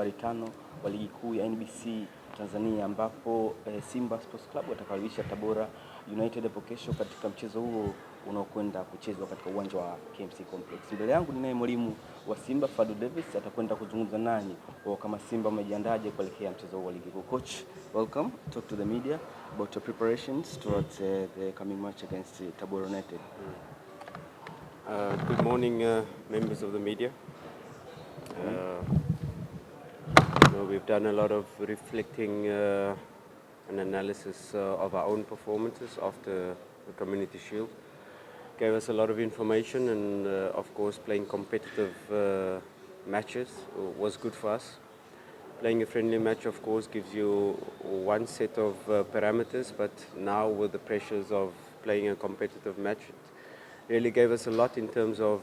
nambari 5 wa ligi kuu ya NBC Tanzania, ambapo Simba Sports Club watakaribisha Tabora Utd hapo kesho katika mchezo huo unaokwenda kuchezwa katika uwanja wa KMC Complex. Mbele yangu ninaye mwalimu wa Simba Fadlu atakwenda kuzungumza nanyi kwa kama Simba wamejiandaje kuelekea mchezo huo wa ligi kuu. Coach, welcome. Talk to the media about your preparations towards the coming match against Tabora Utd. Good morning, members of the media. We've done a lot of reflecting and analysis of our own performances after the Community Shield. Gave us a lot of information, and of course playing competitive matches was good for us. Playing a friendly match, of course, gives you one set of parameters, but now with the pressures of playing a competitive match, it really gave us a lot in terms of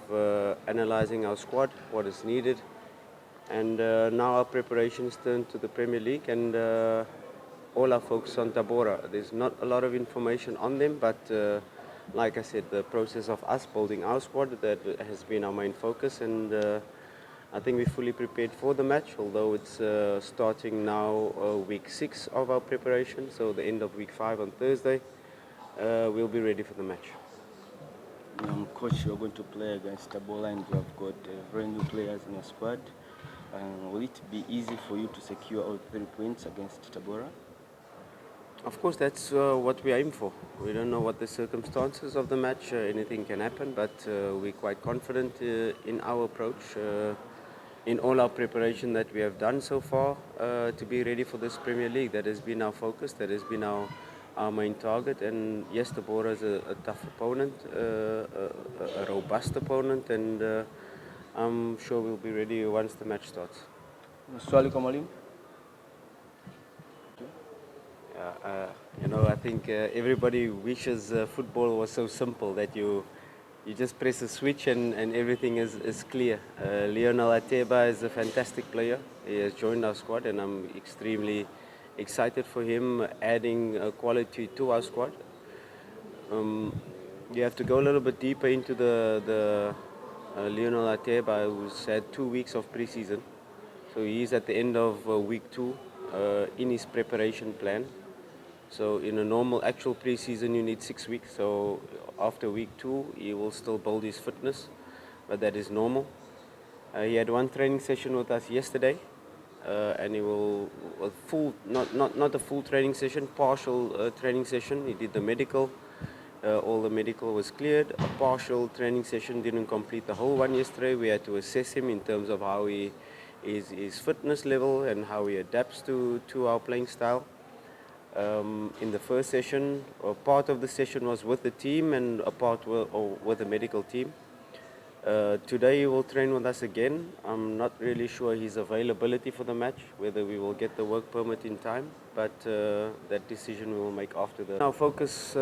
analysing our squad, what is needed, and now our preparations turn to the Premier League, and all our focus on Tabora. There's not a lot of information on them, but like I said, the process of us building our squad, that has been our main focus, and I think we're fully prepared for the match, although it's starting now week 6 of our preparation, so the end of week 5 on Thursday, we'll be ready for the match. Coach, you're going to play against Tabora and you have got very new players in your squad. Will it be easy for you to secure all 3 points against Tabora? Of course, that's what we aim for. We don't know what the circumstances of the match, anything can happen, but we're quite confident in our approach, in all our preparation that we have done so far to be ready for this Premier League. That has been our focus, that has been our main target, and yes, Tabora is a tough opponent, a robust opponent, and I'm sure we'll be ready once the match starts. Swali kwa mwalimu? I think everybody wishes football was so simple that you just press a switch and everything is clear. Lionel Ateba is a fantastic player. He has joined our squad, and I'm extremely excited for him adding quality to our squad. You have to go a little bit deeper into the Lionel Ateba, who's had 2 weeks of pre-season. So he's at the end of week 2 in his preparation plan. So in a normal actual pre-season you need 6 weeks. So after week 2 he will still build his fitness, but that is normal. He had 1 training session with us yesterday, and he will not a full training session, partial training session. He did the medical. All the medical was cleared. A partial training session, didn't complete the whole one yesterday. We had to assess him in terms of how his fitness level and how he adapts to our playing style. In the first session, part of the session was with the team and a part with the medical team. Today he will train with us again. I'm not really sure his availability for the match, whether we will get the work permit in time, but that decision we will make after the... Our focus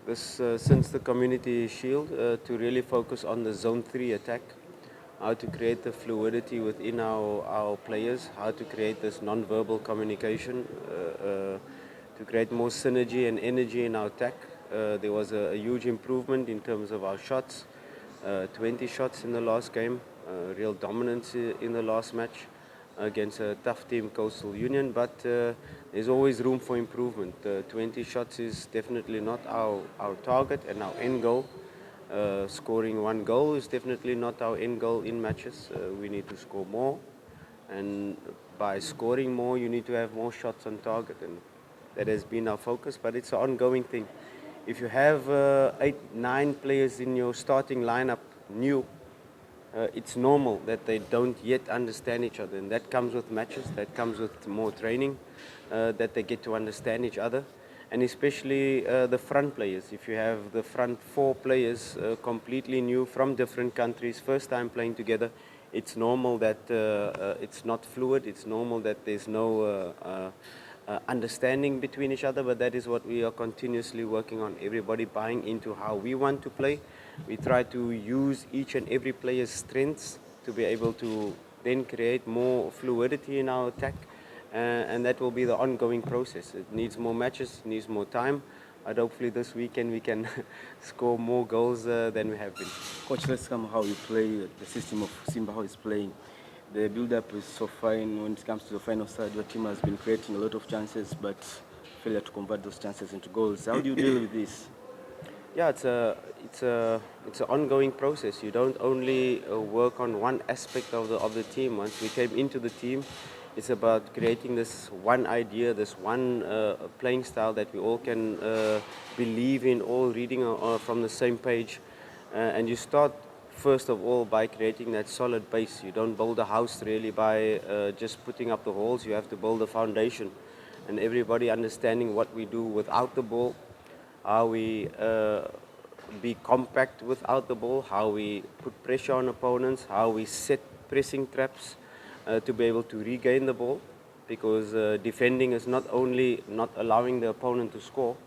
since the Community Shield to really focus on the Zone 3 attack, how to create the fluidity within our players, how to create this non-verbal communication, to create more synergy and energy in our attack. There was a huge improvement in terms of our shots, 20 shots in the last game, real dominance in the last match against a tough team, Coastal Union, but there's always room for improvement. 20 shots is definitely not our target and our end goal. Scoring 1 goal is definitely not our end goal in matches. We need to score more, and by scoring more you need to have more shots on target, and that has been our focus, but it's an ongoing thing. If you have 8-9 players in your starting lineup new, it's normal that they don't yet understand each other, and that comes with matches, that comes with more training, that they get to understand each other. And especially the front players. If you have the front 4 players completely new from different countries, first time playing together, it's normal that it's not fluid, it's normal that there's no understanding between each other, but that is what we are continuously working on, everybody buying into how we want to play. We try to use each and every player's strengths to be able to then create more fluidity in our attack. And that will be the ongoing process. It needs more matches, needs more time, but hopefully this weekend we can score more goals than we have been. Coach, let's come how you play, the system of Simba, how it's playing. the build-up is so fine. When it comes to the final third, your team has been creating a lot of chances, but failure to convert those chances into goals. How do you deal with this? Yeah, it's an ongoing process. You don't only work on one aspect of the team. Once we came into the team, it's about creating this one idea, this one playing style that we all can believe in, all reading from the same page. And you start first of all by creating that solid base. You don't build a house really by just putting up the walls. You have to build a foundation, and everybody understanding what we do without the ball, how we be compact without the ball, how we put pressure on opponents, how we set pressing traps to be able to regain the ball, because defending is not only not allowing the opponent to score,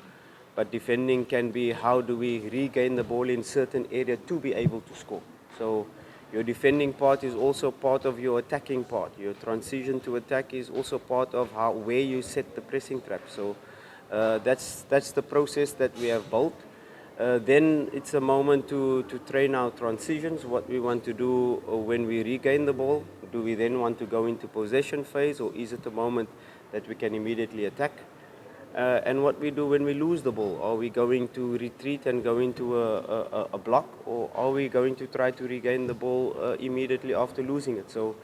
but defending can be how do we regain the ball in certain area to be able to score. So your defending part is also part of your attacking part. Your transition to attack is also part of where you set the pressing trap. So that's the process that we have built. Then it's a moment to train our transitions, what we want to do when we regain the ball. Do we then want to go into possession phase, or is it a moment that we can immediately attack? And what we do when we lose the ball. Are we going to retreat and go into a block, or are we going to try to regain the ball immediately after losing it? So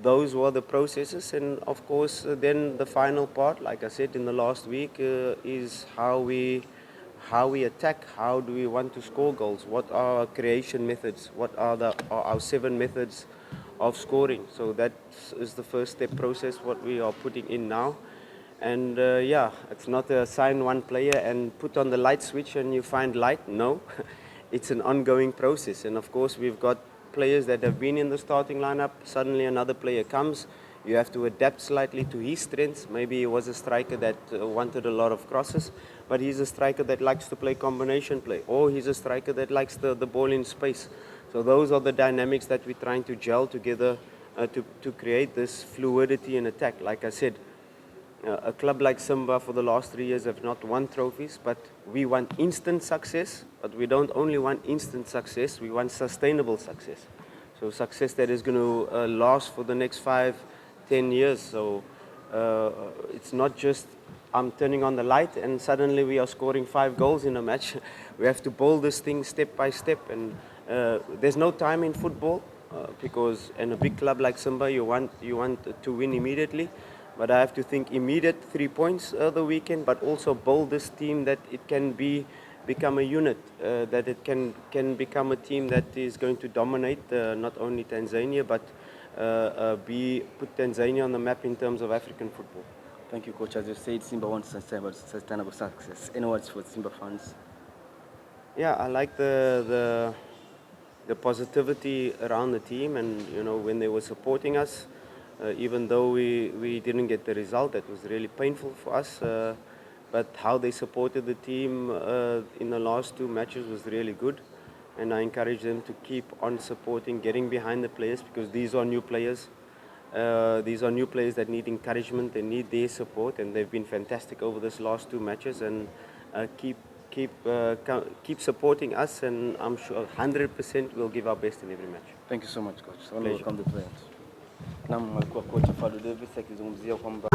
those were the processes, and of course then the final part, like I said in the last week, is how we attack. How do we want to score goals? What are our creation methods? What are our 7 methods of scoring? So that is the first step process what we are putting in now. And yeah, it's not a sign one player and put on the light switch and you find light. No, it's an ongoing process. And of course, we've got players that have been in the starting lineup. Suddenly another player comes. You have to adapt slightly to his strengths. Maybe he was a striker that wanted a lot of crosses, but he's a striker that likes to play combination play. Or he's a striker that likes the ball in space. So those are the dynamics that we're trying to gel together to create this fluidity in attack. Like I said, a club like Simba for the last 3 years have not won trophies, but we want instant success. But we don't only want instant success, we want sustainable success. So success that is going to last for the next 5, 10 years. So it's not just I'm turning on the light and suddenly we are scoring 5 goals in a match. We have to build this thing step by step, and there's no time in football because in a big club like Simba you want to win immediately. But I have to think immediate 3 points the weekend, but also build this team that it can become a unit, that it can become a team that is going to dominate not only Tanzania, but put Tanzania on the map in terms of African football. Thank you, Coach. As you said, Simba wants sustainable success. Any words for Simba fans? Yeah, I like the positivity around the team, and you know, when they were supporting us. Even though we didn't get the result, that was really painful for us. But how they supported the team in the last 2 matches was really good. And I encourage them to keep on supporting, getting behind the players, because these are new players. These are new players that need encouragement, they need their support, and they've been fantastic over this last 2 matches. And keep supporting us, and I'm sure 100% we'll give our best in every match. Thank you so much, Coach. So welcome the players. Naam, alikuwa kocha Fadlu akizungumzia kwamba